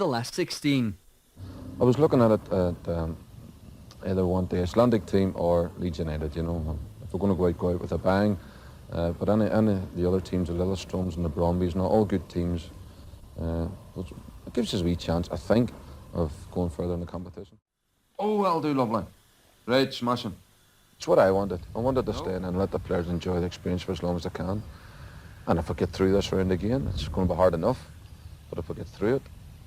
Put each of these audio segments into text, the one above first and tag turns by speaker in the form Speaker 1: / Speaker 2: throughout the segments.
Speaker 1: the last 16.
Speaker 2: I was looking at it at either want the Icelandic team or Leeds United, you know. If we're going to go out with a bang, but any of the other teams, the Lillestroms and the Brombies, not all good teams, it gives us a wee chance, I think, of going further in the competition. Oh, well, do lovely. Right, smashing. It's what I wanted. I wanted to stay in and let the players enjoy the experience for as long as they can. And if we get through this round again, it's going to be hard enough. But if we get through it,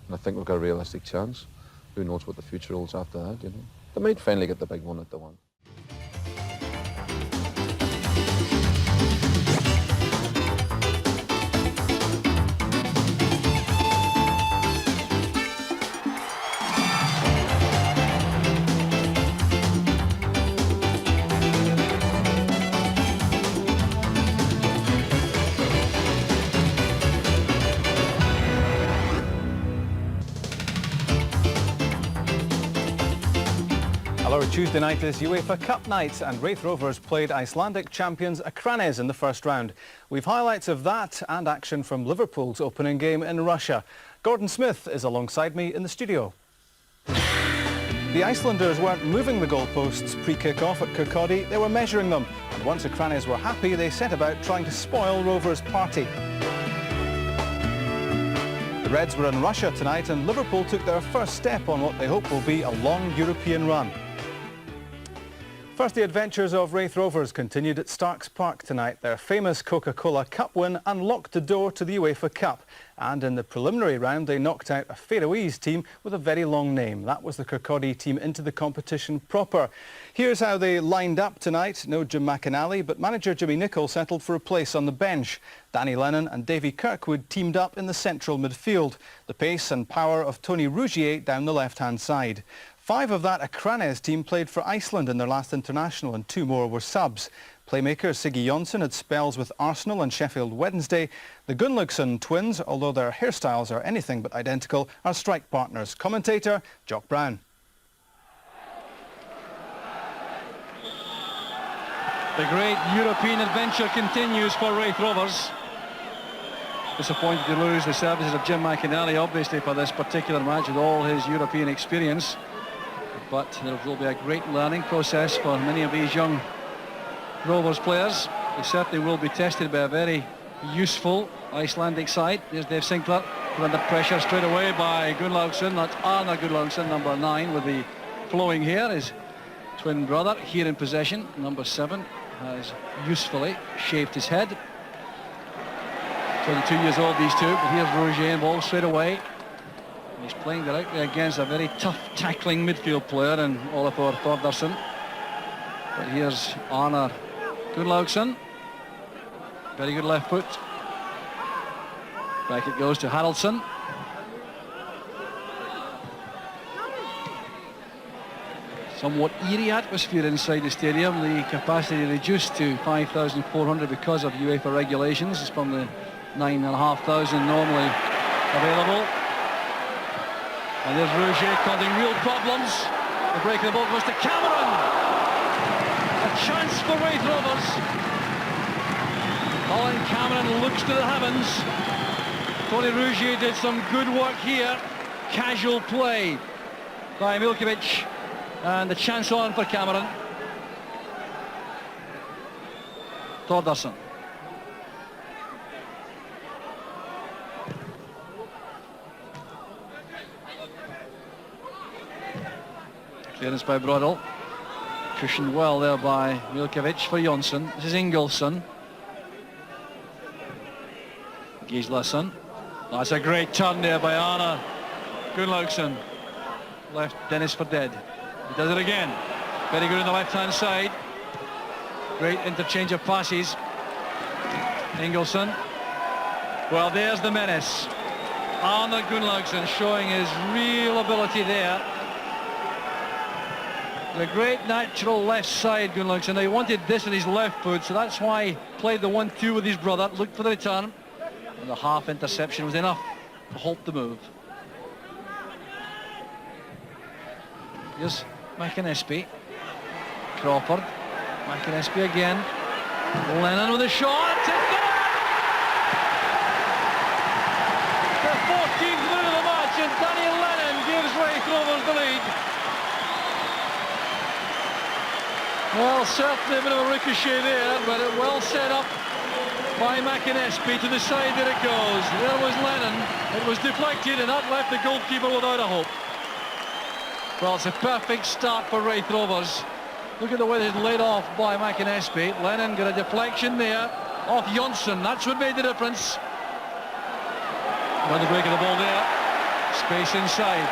Speaker 2: and I think we've got a realistic chance, who knows what the future holds after that, you know. They might finally get the big one that they want.
Speaker 3: Tuesday night is UEFA Cup night and Raith Rovers played Icelandic champions Akranes in the first round. We've highlights of that and action from Liverpool's opening game in Russia. Gordon Smith is alongside me in the studio. The Icelanders weren't moving the goalposts pre-kick-off at Kirkcaldy, they were measuring them. And once Akranes were happy, they set about trying to spoil Rovers' party. The Reds were in Russia tonight and Liverpool took their first step on what they hope will be a long European run. First, the adventures of Raith Rovers continued at Starks Park tonight. Their famous Coca-Cola Cup win unlocked the door to the UEFA Cup. And in the preliminary round, they knocked out a Faroese team with a very long name. That was the Kirkcaldy team into the competition proper. Here's how they lined up tonight. No Jim McInally, but manager Jimmy Nicholl settled for a place on the bench. Danny Lennon and Davy Kirkwood teamed up in the central midfield. The pace and power of Tony Rougier down the left-hand side. 5 of that Akranes team played for Iceland in their last international and 2 more were subs. Playmaker Siggy Jonsson had spells with Arsenal and Sheffield Wednesday. The Gunnlaugsson twins, although their hairstyles are anything but identical, are strike partners. Commentator Jock Brown.
Speaker 4: The great European adventure continues for Raith Rovers. Disappointed to lose the services of Jim McInally, obviously, for this particular match with all his European experience. But there will be a great learning process for many of these young Rovers players. They certainly will be tested by a very useful Icelandic side. There's Dave Sinclair, put under pressure straight away by Gunnlaugsson. That's Arnar Gunnlaugsson, number 9, with the flowing hair. His twin brother here in possession, number 7, has usefully shaved his head. 22 years old, these two, but here's Rougier involved straight away. He's playing directly against a very tough tackling midfield player in Olafur Thordarson. But here's Arnar Gunnlaugsson. Very good left foot. Back it goes to Haraldsson. Somewhat eerie atmosphere inside the stadium. The capacity reduced to 5,400 because of UEFA regulations. It's from the 9,500 normally available. And there's Rougier causing real problems. The break of the ball goes to Cameron. A chance for Raith Rovers. Colin Cameron looks to the heavens. Tony Rougier did some good work here. Casual play by Milkovic. And the chance on for Cameron. Thordarson. Clearance by Brodel. Cushioned well there by Milkovic for Jonsson. This is Ingolson. Gislason. That's a great turn there by Arnar Gunnlaugsson. Left Dennis for dead. He does it again. Very good on the left-hand side. Great interchange of passes. Ingolson. Well, there's the menace. Arnar Gunnlaugsson showing his real ability there. The great natural left side, Gunnlaugsson. He wanted this in his left foot, so that's why he played the 1-2 with his brother, looked for the return, and the half interception was enough to halt the move. Here's McInespy. Crawford. McInespy again. Lennon with a shot. The 14th minute of the match, and Danny Well, certainly a bit of a ricochet there, but it well set up by Akranes. To the side that it goes. There was Lennon. It was deflected, and that left the goalkeeper without a hope. Well, it's a perfect start for Raith Rovers. Look at the way it's laid off by Akranes. Lennon got a deflection there off Jonsson. That's what made the difference. On the break of the ball there. Space inside.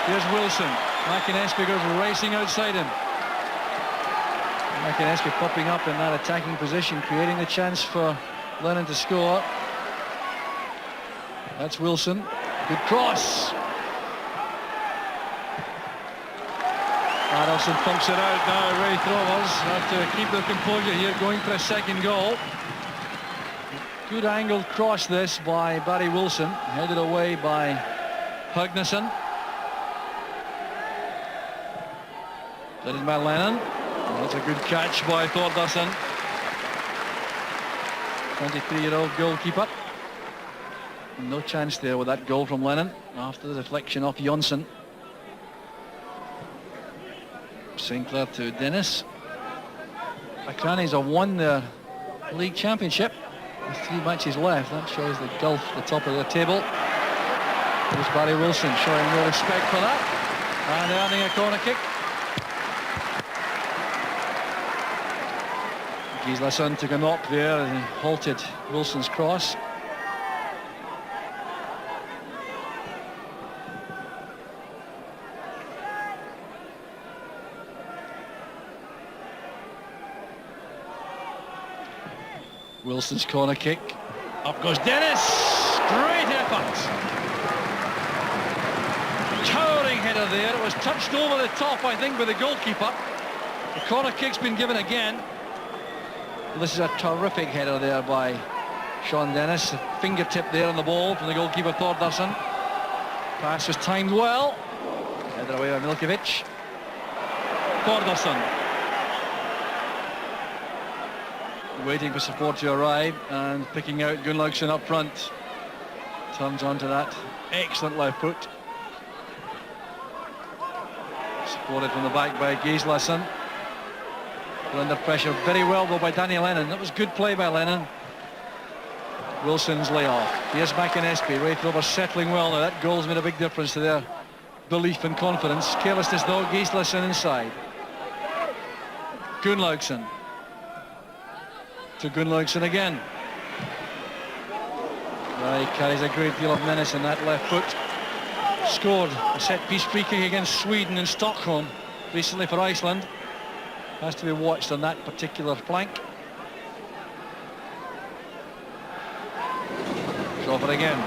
Speaker 4: Here's Wilson. Akranes goes racing outside him. Akranes popping up in that attacking position, creating the chance for Lennon to score. That's Wilson. Good cross. Adolfsson pumps it out now. Raith Rovers have to keep their composure here, going for a second goal. Good angled cross this by Barry Wilson, headed away by Hugnesson. Headed by Lennon. That's a good catch by Thordarson. 23-year-old goalkeeper. No chance there with that goal from Lennon after the deflection off Jonsson. Sinclair to Dennis. Akranes have won their league championship with 3 matches left. That shows the gulf at the top of the table. There's Barry Wilson showing no respect for that and earning a corner kick. Gislason took a knock there and he halted Wilson's cross. Wilson's corner kick. Up goes Dennis. Great effort. Towering header there. It was touched over the top, I think, by the goalkeeper. The corner kick's been given again. This is a terrific header there by Sean Dennis. A fingertip there on the ball from the goalkeeper Thordarson. Pass was timed well. Headed away by Milkovic. Thordarson. Waiting for support to arrive and picking out Gunnlaugsson up front. Turns onto that excellent left foot. Supported from the back by Gislason. Under pressure very well though by Danny Lennon. That was good play by Lennon. Wilson's layoff. Here's Akranes. Raith Rovers settling well now. That goal's made a big difference to their belief and confidence. Carelessness though. Gislason inside. Gunnlaugsson. To Gunnlaugsson again. He carries a great deal of menace in that left foot. Scored a set-piece free kick against Sweden in Stockholm recently for Iceland. Has to be watched on that particular flank. Drop it again.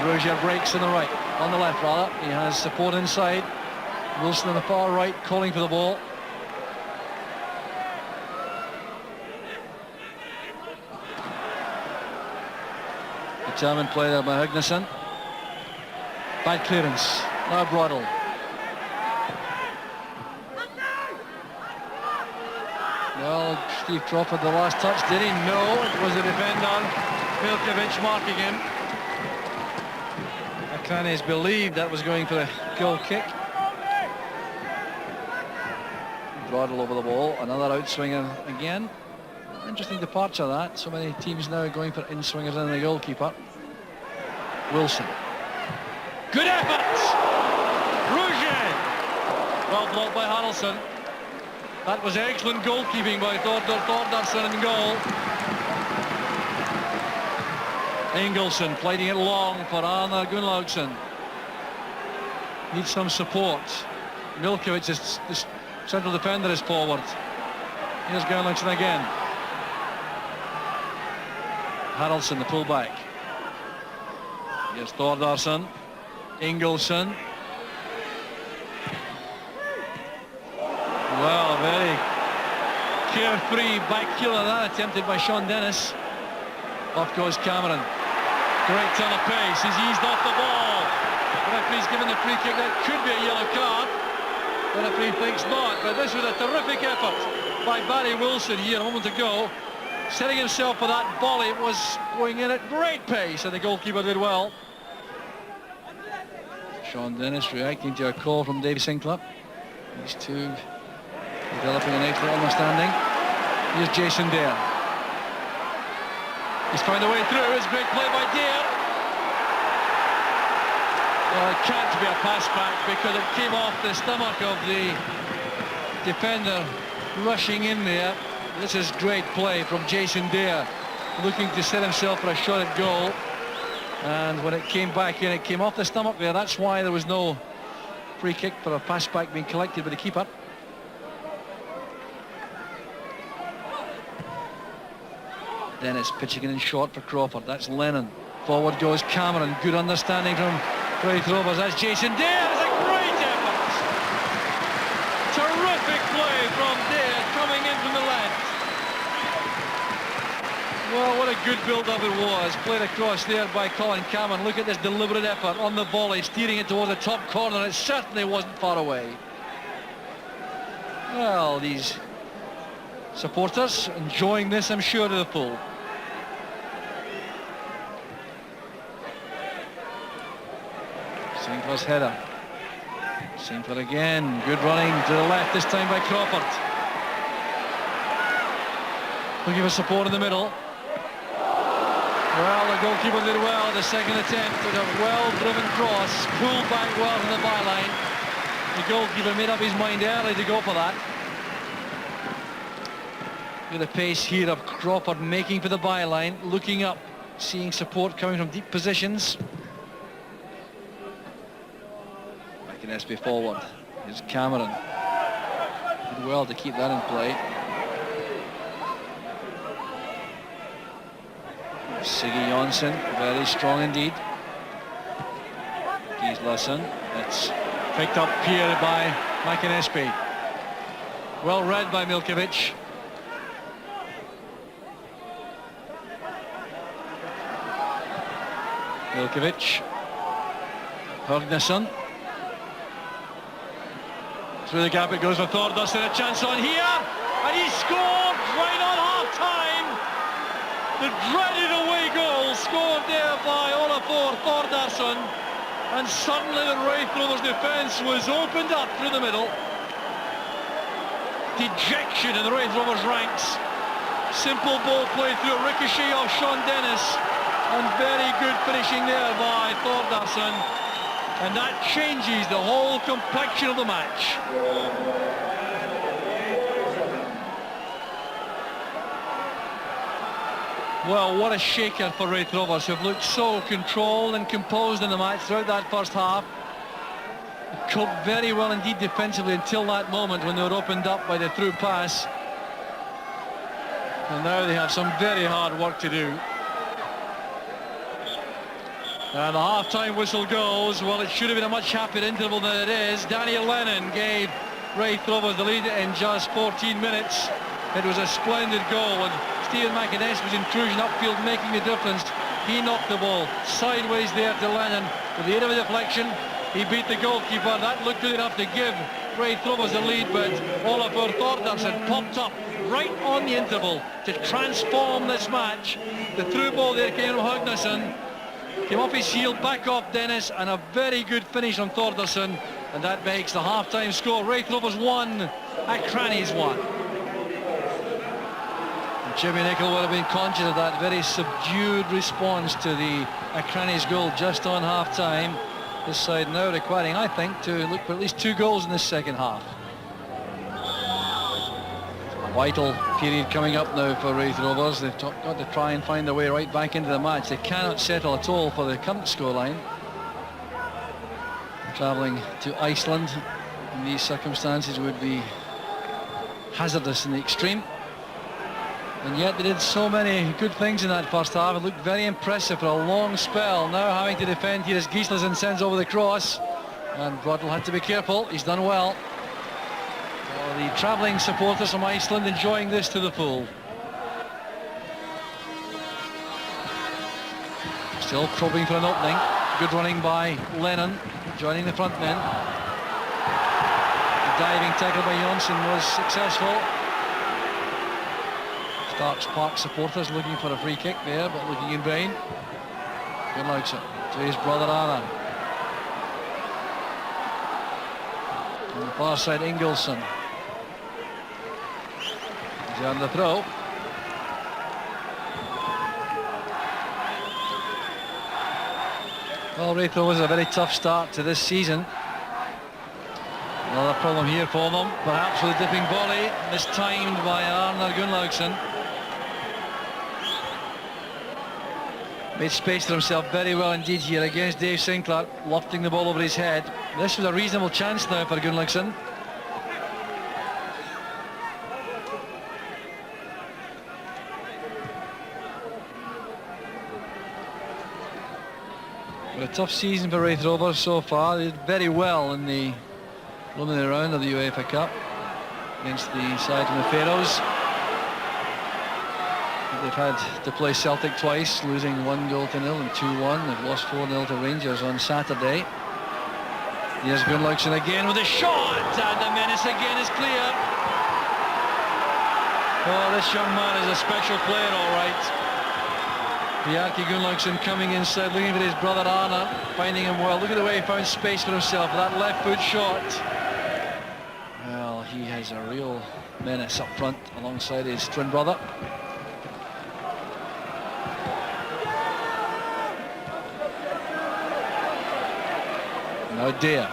Speaker 4: Rozier breaks on the right, on the left rather. He has support inside. Wilson on the far right calling for the ball. Determined play there by Hugnesson. Bad clearance. Now Broddle. Well, Steve Crawford, the last touch, did he? No, it was the defender, Milkovic, marking him. Akranes believed that was going for a goal kick. Broddle over the ball, another outswinger again. Interesting departure that. So many teams now going for in-swingers and the goalkeeper. Wilson. Good effort! Rouget! Well blocked by Haraldsson. That was excellent goalkeeping by Thordarson in goal. Ingelsson fighting it long for Arnar Gunnlaugsson. Needs some support. Milkovic, the central defender, is forward. Here's Gunnlaugsson again. Haraldsson, the pullback. Here's Thordarson. Ingelsson. Well, very carefree back killer that attempted by Sean Dennis. Off goes Cameron. Great turn of pace. He's eased off the ball. The referee's given the free kick. That could be a yellow card. The referee thinks not, but this was a terrific effort by Barry Wilson here a moment ago. Setting himself for that volley. It was going in at great pace and the goalkeeper did well. Sean Dennis reacting to a call from Davy Sinclair. These two Developing an excellent understanding. Here's Jason Dare. He's found a way through. It's a great play by Dare. Well, it can't be a pass back because it came off the stomach of the defender rushing in there. This is great play from Jason Dare, looking to set himself for a shot at goal. And when it came back in, it came off the stomach there. That's why there was no free kick for a pass back being collected by the keeper. Dennis pitching it in short for Crawford. That's Lennon. Forward goes Cameron. Good understanding from Raith Rovers. That's Jason Dare. It's a great effort. Terrific play from Dare coming in from the left. Well, what a good build-up it was. Played across there by Colin Cameron. Look at this deliberate effort on the volley, steering it towards the top corner. It certainly wasn't far away. Well, these supporters enjoying this, I'm sure, to the full. Sinclair's header. Sinclair again. Good running to the left, this time by Crawford. Looking for support in the middle. Well, the goalkeeper did well at the second attempt with a well-driven cross, pulled back well from the byline. The goalkeeper made up his mind early to go for that. Look at the pace here of Crawford making for the byline, looking up, seeing support coming from deep positions. Akranes forward. Here's Cameron. Did well to keep that in play. Siggy Jonsson, very strong indeed. Gislason, it's picked up here by Akranes. Well read by Milkovic. Milkovic. Hugnason. Through the gap it goes for Thordarson, a chance on here, and he scored right on half-time. The dreaded away goal scored there by Olafur Thordarson, and suddenly the Raith Rovers defence was opened up through the middle. Dejection in the Raith Rovers ranks. Simple ball played through a ricochet off Sean Dennis, and very good finishing there by Thordarson. And that changes the whole complexion of the match. Well, what a shaker for Raith Rovers, who've looked so controlled and composed in the match throughout that first half. Coped very well indeed defensively until that moment when they were opened up by the through pass. And now they have some very hard work to do. And the half-time whistle goes. Well, it should have been a much happier interval than it is. Daniel Lennon gave Raith Rovers the lead in just 14 minutes. It was a splendid goal, and Stephen McInnes' intrusion upfield making the difference. He knocked the ball sideways there to Lennon. With the aid of a deflection, he beat the goalkeeper. That looked good enough to give Raith Rovers the lead, but Olafur Thordarson popped up right on the interval to transform this match. The through ball there came from Hugnason. Came off his heel, back off Dennis, and a very good finish on Thordarson, and that makes the half-time score. Raith Rovers 1, Akranes 1. And Jimmy Nicholl would have been conscious of that very subdued response to the Akranes goal just on half-time. This side now requiring, I think, to look for at least 2 goals in this second half. Vital period coming up now for Raith Rovers. They've got to try and find their way right back into the match. They cannot settle at all for the current scoreline. Travelling to Iceland in these circumstances would be hazardous in the extreme. And yet they did so many good things in that first half. It looked very impressive for a long spell. Now having to defend here as Gislason sends over the cross. And Broadwell had to be careful. He's done well. The travelling supporters from Iceland enjoying this to the full. Still probing for an opening. Good running by Lennon, joining the front men. The diving tackle by Jonsson was successful. Starks Park supporters looking for a free kick there, but looking in vain. Gunnlaugson to his brother Anna. On the far side, Ingolson. He's on the throw. Well, Raith Rovers a very tough start to this season. Another problem here for them, perhaps with a dipping volley, mistimed by Arnar Gunnlaugsson. Made space for himself very well indeed here against Dave Sinclair, lofting the ball over his head. This was a reasonable chance now for Gunnlaugsson. A tough season for Raith Rovers so far. They did very well in the preliminary round of the UEFA Cup against the side from the Faroes. They've had to play Celtic twice, losing 1-0 and 2-1. They've lost 4-0 to Rangers on Saturday. Here's Gunnlaugsson again with a shot, and the menace again is clear. Oh, this young man is a special player, all right. Bjarki Gunnlaugsson coming inside, looking for his brother Arnar, finding him well. Look at the way he found space for himself, that left foot shot. Well, he has a real menace up front alongside his twin brother. Now Dare.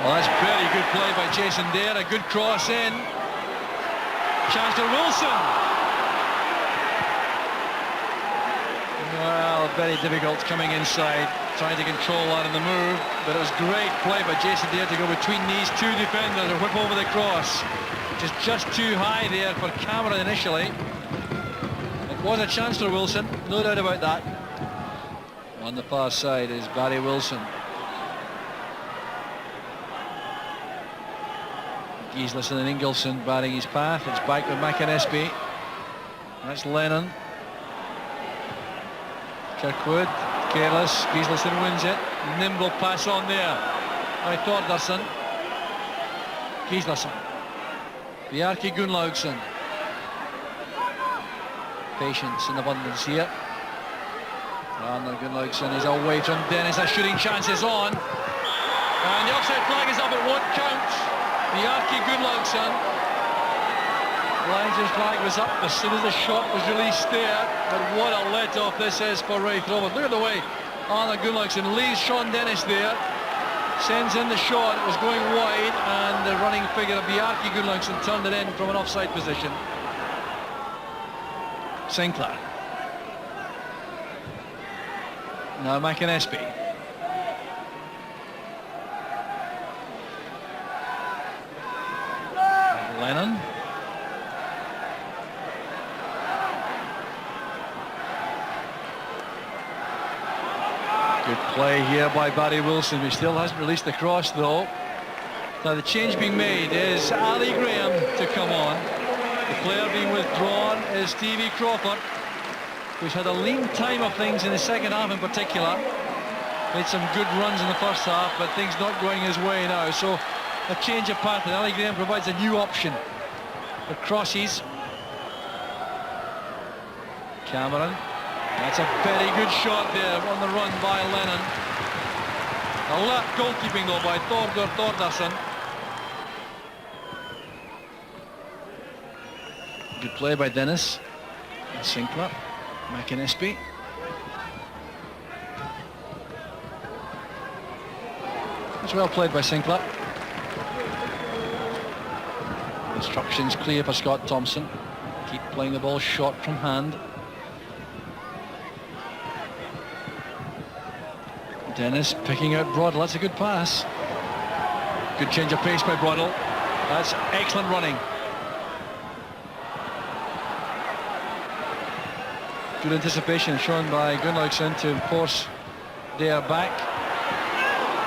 Speaker 4: Well, that's very good play by Jason Dare, a good cross in. Chance for Wilson. Well, very difficult coming inside, trying to control that in the move, but it was great play by Jason Dare to go between these two defenders and whip over the cross, which is just too high there for Cameron initially. It was a chance for Wilson, no doubt about that. On the far side is Barry Wilson. Gislason and Ingolson barring his path. It's back with McAnespie. That's Lennon. Kirkwood, careless. Gislason wins it. Nimble pass on there by Thordarson. Gislason. Bjarki Gunnlaugsson. Patience in abundance here. Arnar Gunnlaugsson is away from Dennis. A shooting chance is on. And the offside flag is up. It won't count. Bjarki Gunnlaugsson. Lines's flag was up as soon as the shot was released there. But what a let-off this is for Raith Rovers. Look at the way Arnar Gunnlaugsson leaves Sean Dennis there. Sends in the shot. It was going wide. And the running figure of Bjarki Gunnlaugsson turned it in from an offside position. Sinclair. Now McAnespie. Lennon. Good play here by Barry Wilson, who still hasn't released the cross though. Now the change being made is Ali Graham to come on. The player being withdrawn is Stevie Crawford, who's had a lean time of things in the second half in particular. Made some good runs in the first half, but things not going his way now. So a change of path, and Ali Graham provides a new option for crosses. Cameron. That's a very good shot there on the run by Lennon. Alert goalkeeping though by Thordarson. Good play by Dennis. And Sinclair. McAnespie. It's well played by Sinclair. Instructions clear for Scott Thompson. Keep playing the ball short from hand. Dennis picking out Broddle. That's a good pass. Good change of pace by Broddle. That's excellent running. Good anticipation shown by Gunnlaugsson to force Dare back.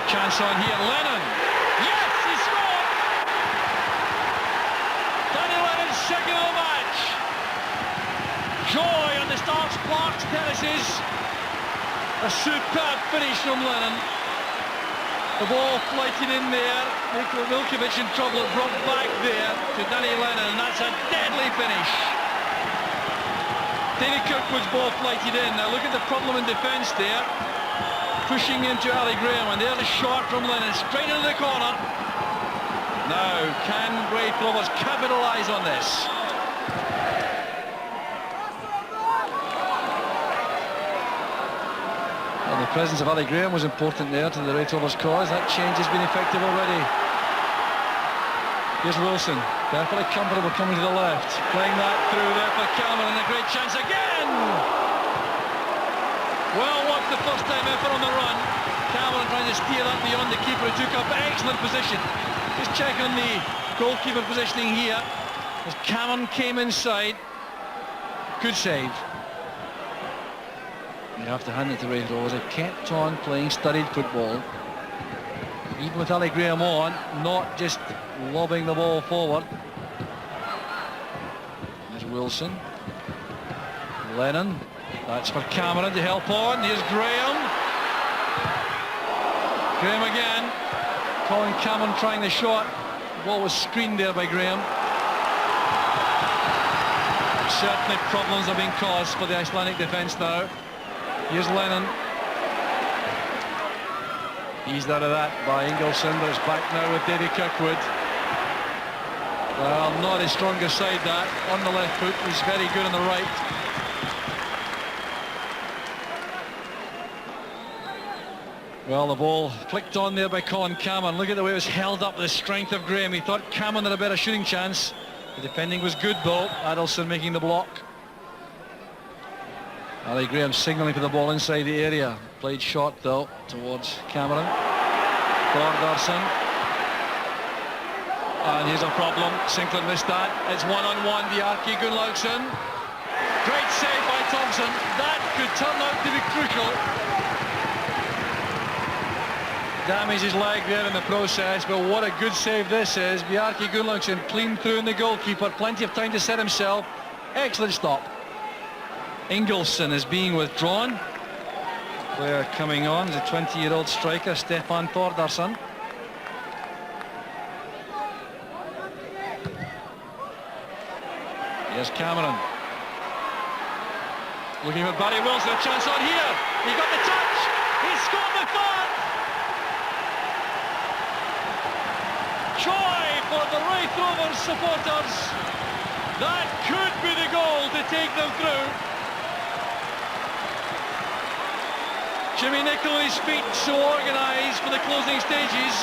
Speaker 4: Chance on here, Lennon. Yes, he scored! Danny Lennon's second of the match. Joy on the Starks Parks terraces. A superb finish from Lennon. The ball flighted in there. Milkovic in trouble, brought back there to Danny Lennon, and that's a deadly finish. David Kirkwood's ball flighted in. Now look at the problem in defence there. Pushing into Ali Graham, and there's a shot from Lennon straight into the corner. Now, can Raith Rovers capitalise on this? Well, the presence of Ali Graham was important there to the Raith Rovers cause. That change has been effective already. Here's Wilson, perfectly comfortable coming to the left. Playing that through there for Cameron, and a great chance again! Well, what's the first time effort on the run? Cameron trying to steer that beyond the keeper, who took up excellent position. Just check on the goalkeeper positioning here, as Cameron came inside. Good save. You have to hand it to Raith Rovers. They kept on playing studied football. Even with Ali Graham on, not just lobbing the ball forward. There's Wilson. Lennon. That's for Cameron to help on. Here's Graham. Graham again. Colin Cameron trying the shot. The ball was screened there by Graham. Certainly problems are being caused for the Icelandic defence now. Here's Lennon. Eased out of that by Ingolson, but it's back now with Davy Kirkwood. Well, not his strongest side, that. On the left foot, he's very good on the right. Well, the ball flicked on there by Colin Cameron. Look at the way it was held up, the strength of Graham. He thought Cameron had a better shooting chance. The defending was good, though. Adelson making the block. Ali Graham signalling for the ball inside the area. Played short, though, towards Cameron. Thordarson. And here's a problem. Sinclair missed that. It's one-on-one. Bjarki Gunnlaugsson. Great save by Thompson. That could turn out to be crucial. Damaged his leg there in the process, but what a good save this is. Bjarki Gunnlaugsson clean through in the goalkeeper. Plenty of time to set himself. Excellent stop. Ingolson is being withdrawn. Player coming on is a 20-year-old striker, Stefan Thordarson. Here's Cameron. Looking for Barry Wilson, a chance on here. He got the touch. He scored the third. Joy for the Raith Rovers supporters. That could be the goal to take them through. Jimmy Nicholl on his feet, so organised for the closing stages.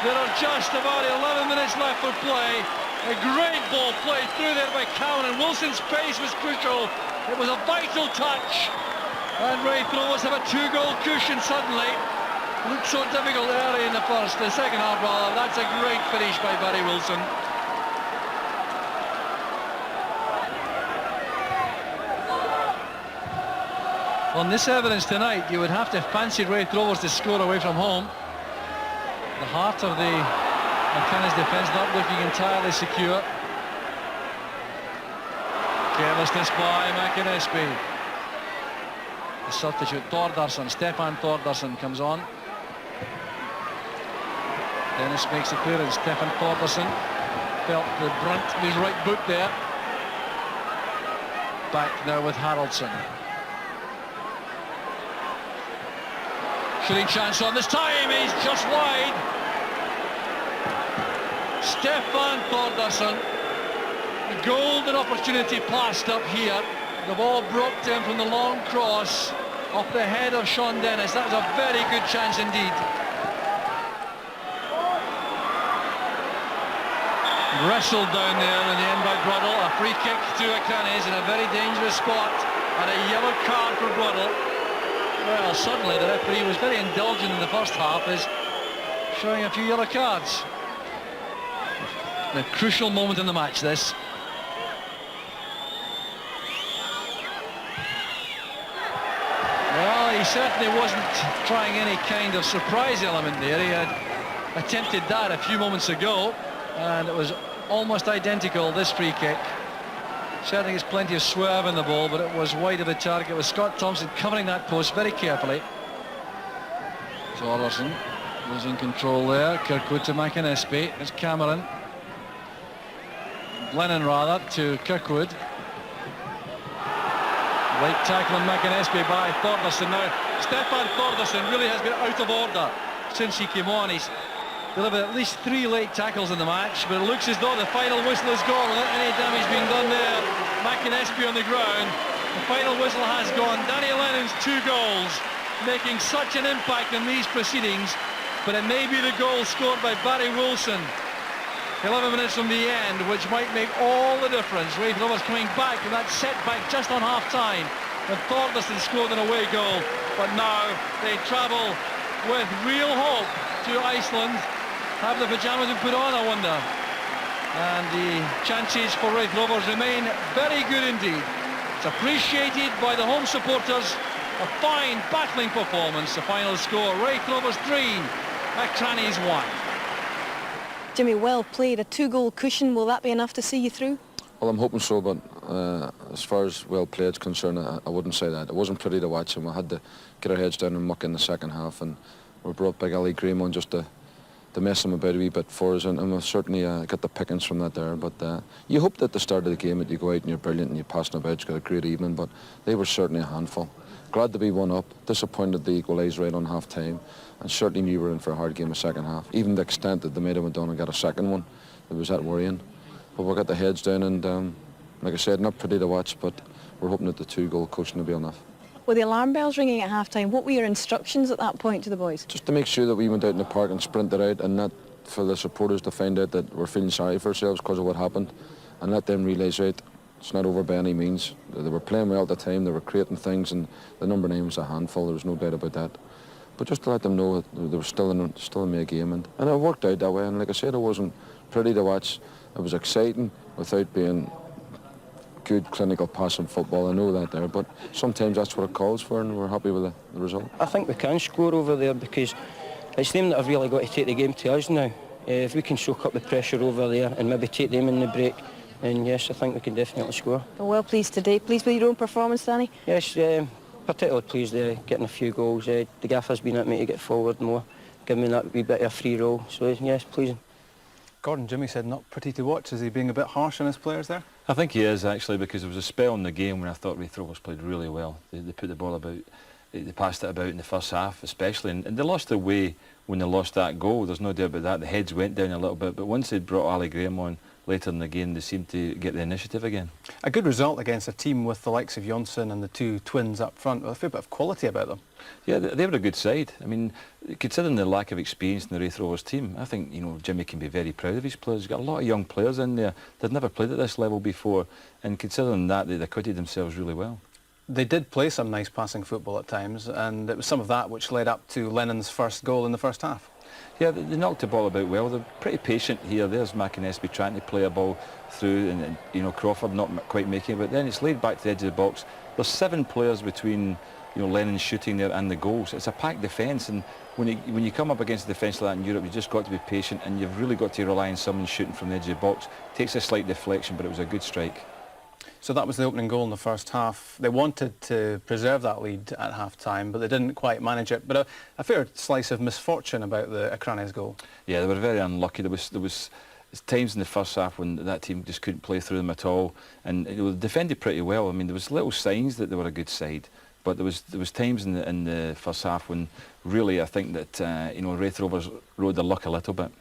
Speaker 4: There are just about 11 minutes left for play. A great ball played through there by Cameron. Wilson's pace was crucial. It was a vital touch. And Raith Rovers have a 2-goal cushion suddenly. Looked so difficult early in the second half rather. That's a great finish by Barry Wilson. On this evidence tonight, you would have to fancy Raith Rovers to score away from home. The heart of the Akranes defence not looking entirely secure. Carelessness by McInnesby. The substitute Thordarson, Stefan Thordarson comes on. Dennis makes a clearance. Stefan Thordarson felt the brunt of his right boot there. Back now with Haraldsson. Shooting chance on this time, he's just wide. Stefan Thordarson. A golden opportunity passed up here. The ball broke to him from the long cross off the head of Sean Dennis. That was a very good chance indeed. Wrestled down there in the end by Bruddle. A free kick to Akranes in a very dangerous spot, and a yellow card for Bruddle. Well, suddenly the referee was very indulgent in the first half, is showing a few yellow cards. A crucial moment in the match, this. Well, he certainly wasn't trying any kind of surprise element there. He had attempted that a few moments ago, and it was almost identical, this free kick. Certainly there's plenty of swerve in the ball, but it was wide of the target, with Scott Thompson covering that post very carefully. Thordarson was in control there. Kirkwood to McInnesby. It's Cameron. Lennon rather to Kirkwood. Light tackle on McInnesby by Thordarson now. Stefan Thordarson really has been out of order since he came on. He's delivered at least 3 late tackles in the match, but it looks as though the final whistle is gone without any damage being done there. McInnesby on the ground. The final whistle has gone. Danny Lennon's 2 goals, making such an impact in these proceedings, but it may be the goal scored by Barry Wilson 11 minutes from the end, which might make all the difference. Raith Rovers coming back from that setback just on half-time, and Thordarson scored an away goal, but now they travel with real hope to Iceland. Have the pyjamas been put on, I wonder? And the chances for Raith Rovers remain very good indeed. It's appreciated by the home supporters. A fine, battling performance. The final score, Raith Rovers 3, Akranes 1.
Speaker 1: Jimmy, well played. A 2-goal cushion. Will that be enough to see you through?
Speaker 2: Well, I'm hoping so, but as far as well played is concerned, I wouldn't say that. It wasn't pretty to watch, and we had to get our heads down and muck in the second half, and we brought big Ali Graham on just to mess him about a wee bit for us, and we certainly got the pickings from that there. But you hope that at the start of the game that you go out and you're brilliant and you're passing about, you've got a great evening, but they were certainly a handful. Glad to be 1 up, disappointed they equalised right on half-time, and certainly knew we were in for a hard game the second half. Even the extent that they might have went on and got a second one, it was that worrying. But we got the heads down, and like I said, not pretty to watch, but we're hoping that the 2-goal cushion will be enough.
Speaker 1: With the alarm bells ringing at half-time, what were your instructions at that point to the boys?
Speaker 2: Just to make sure that we went out in the park and sprinted out, and not for the supporters to find out that we're feeling sorry for ourselves because of what happened, and let them realise, right, it's not over by any means. They were playing well at the time, they were creating things, and the number 9 was a handful, there was no doubt about that. But just to let them know that they were still in my game, and it worked out that way. And like I said, it wasn't pretty to watch. It was exciting without being good clinical passing football. I know that there, but sometimes that's what it calls for, and we're happy with the result.
Speaker 5: I think we can score over there because it's them that have really got to take the game to us now. If we can soak up the pressure over there and maybe take them in the break, then yes, I think we can definitely score.
Speaker 1: Well pleased today. Pleased with your own performance, Danny?
Speaker 5: Yes, particularly pleased getting a few goals. The gaffer's been at me to get forward more, give me that wee bit of a free roll. So yes, pleasing.
Speaker 3: Gordon, Jimmy said not pretty to watch. Is he being a bit harsh on his players there?
Speaker 6: I think he is, actually, because there was a spell in the game when I thought Raith Rovers played really well. They put the ball about, they passed it about in the first half especially, and they lost their way when they lost that goal. There's no doubt about that. The heads went down a little bit, but once they'd brought Ali Graham on later in the game, they seemed to get the initiative again. A
Speaker 3: good result against a team with the likes of Jonsson and the 2 twins up front, with a fair bit of quality about them. Yeah,
Speaker 6: they were a good side. I mean, considering the lack of experience in the Raith Rovers team, I think, you know, Jimmy can be very proud of his players. He's got a lot of young players in there. They'd never played at this level before, and considering that, they acquitted themselves really well.
Speaker 3: They did play some nice passing football at times, and it was some of that which led up to Lennon's first goal in the first half.
Speaker 6: Yeah, they knocked the ball about well. They're pretty patient here. There's McInnesby trying to play a ball through, and you know, Crawford not quite making it, but then it's laid back to the edge of the box. There's 7 players between, you know, Lennon shooting there and the goals. It's a packed defence, and when you come up against a defence like that in Europe, you've just got to be patient, and you've really got to rely on someone shooting from the edge of the box. It takes a slight deflection, but it was a good strike.
Speaker 3: So that was the opening goal in the first half. They wanted to preserve that lead at half-time, but they didn't quite manage it. But a fair slice of misfortune about the Akranes goal.
Speaker 6: Yeah, they were very unlucky. There was times in the first half when that team just couldn't play through them at all, and they defended pretty well. I mean, there was little signs that they were a good side, but there was times in the first half when really I think that you know, Raith Rovers rode their luck a little bit.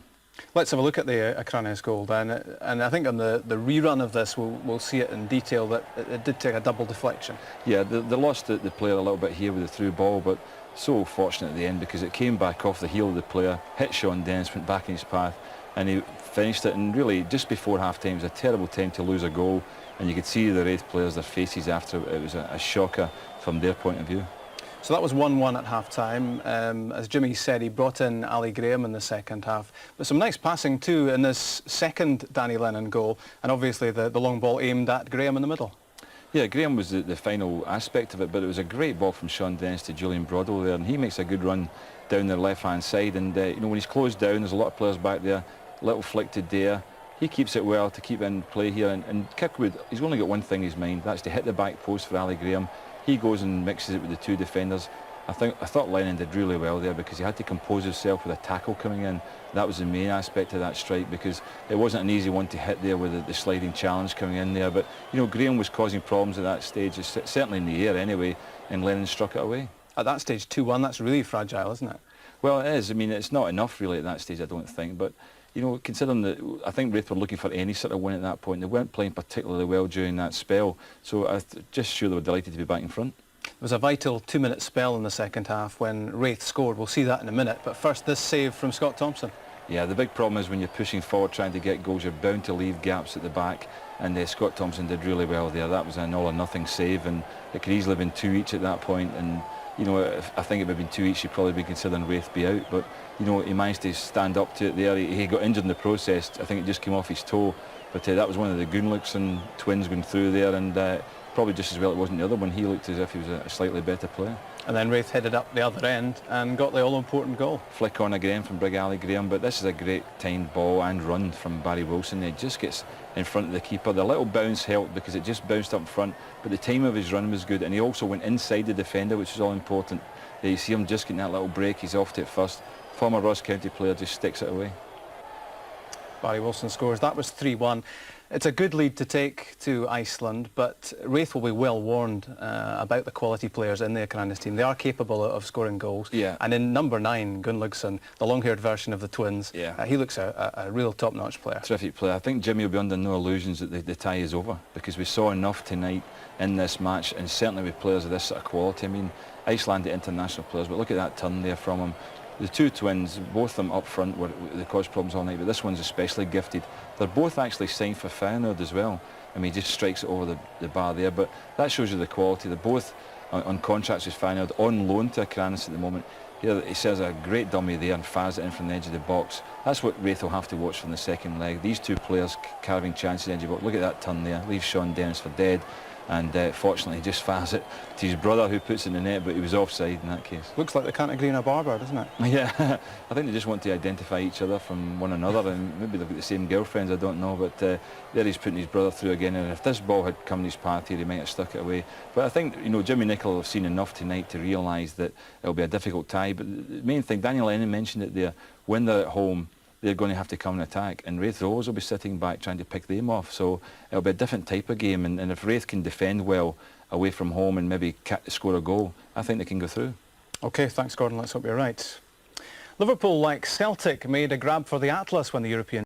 Speaker 3: Let's have a look at the Akranes goal then, and I think on the rerun of this we'll see it in detail that it did take a double deflection.
Speaker 6: Yeah, they lost the player a little bit here with the through ball, but so fortunate at the end because it came back off the heel of the player, hit Sean Dennis, went back in his path, and he finished it. And really, just before half-time, it was a terrible time to lose a goal, and you could see the Raith players, their faces after it was a shocker from their point of view.
Speaker 3: So that was 1-1 at half-time. As Jimmy said, he brought in Ali Graham in the second half. But some nice passing too in this second Danny Lennon goal, and obviously the long ball aimed at Graham in the middle.
Speaker 6: Yeah, Graham was the final aspect of it, but it was a great ball from Sean Dennis to Julian Broadwell there, and he makes a good run down their left-hand side. And you know, when he's closed down, there's a lot of players back there, little flick to Dare. He keeps it well to keep in play here, and Kirkwood, he's only got one thing in his mind, that's to hit the back post for Ali Graham. He goes and mixes it with the 2 defenders. I thought Lennon did really well there because he had to compose himself with a tackle coming in. That was the main aspect of that strike because it wasn't an easy one to hit there with the sliding challenge coming in there. But you know, Graham was causing problems at that stage, certainly in the air anyway, and Lennon struck it away.
Speaker 3: At that stage, 2-1, that's really fragile, isn't it?
Speaker 6: Well, it is. I mean, it's not enough really at that stage, I don't think. But, you know, considering that I think Raith were looking for any sort of win at that point. They weren't playing particularly well during that spell. So I'm just sure they were delighted to be back in front.
Speaker 3: There was a vital 2-minute spell in the second half when Raith scored. We'll see that in a minute. But first, this save from Scott Thompson.
Speaker 6: Yeah, the big problem is when you're pushing forward trying to get goals, you're bound to leave gaps at the back. And Scott Thompson did really well there. That was an all-or-nothing save, and it could easily have been 2 each at that point. And you know, I think if it had been 2 each, he'd probably be considering Raith be out. But you know, he managed to stand up to it there. He got injured in the process. I think it just came off his toe. But that was one of the Gunlaugsson twins going through there, and probably just as well it wasn't the other one. He looked as if he was a slightly better player.
Speaker 3: And then Raith headed up the other end and got the all-important goal.
Speaker 6: Flick on again from Brig Ali Graham, but this is a great timed ball and run from Barry Wilson. He just gets in front of the keeper. The little bounce helped because it just bounced up in front, but the time of his run was good, and he also went inside the defender, which is all important. You see him just getting that little break. He's off to it first. Former Ross County player just sticks it away.
Speaker 3: Barry Wilson scores. That was 3-1. It's a good lead to take to Iceland, but Raith will be well warned about the quality players in the Akranes team. They are capable of scoring goals.
Speaker 6: Yeah.
Speaker 3: And in number 9, Gunlaugsson, the long-haired version of the twins,
Speaker 6: yeah.
Speaker 3: He looks a real top-notch player.
Speaker 6: Terrific player. I think Jimmy will be under no illusions that the tie is over, because we saw enough tonight in this match, and certainly with players of this sort of quality. I mean, Icelandic international players, but look at that turn there from him. The two twins, both of them up front, they caused problems all night, but this one's especially gifted. They're both actually signed for Feyenoord as well. I mean, he just strikes it over the bar there, but that shows you the quality. They're both on contracts with Feyenoord, on loan to Akranes at the moment. Here he says a great dummy there and fires it in from the edge of the box. That's what Raith will have to watch from the second leg. These two players carving chances in the edge of the box. Look at that turn there, leaves Sean Dennis for dead. And fortunately he just fires it to his brother, who puts it in the net, but he was offside in that case.
Speaker 3: Looks like they can't agree on a barber, doesn't it?
Speaker 6: Yeah, I think they just want to identify each other from one another, and maybe they've got the same girlfriends, I don't know, but there he's putting his brother through again, and if this ball had come in his path here, he might have stuck it away. But I think, you know, Jimmy Nicholl will have seen enough tonight to realise that it'll be a difficult tie, but the main thing, Daniel Lennon mentioned it there, when they're at home, they're going to have to come and attack, and Raith Rovers will be sitting back trying to pick them off, so it'll be a different type of game, and if Raith can defend well away from home and maybe score a goal, I think they can go through. OK, thanks Gordon, let's hope you're right. Liverpool, like Celtic, made a grab for the Atlas when the European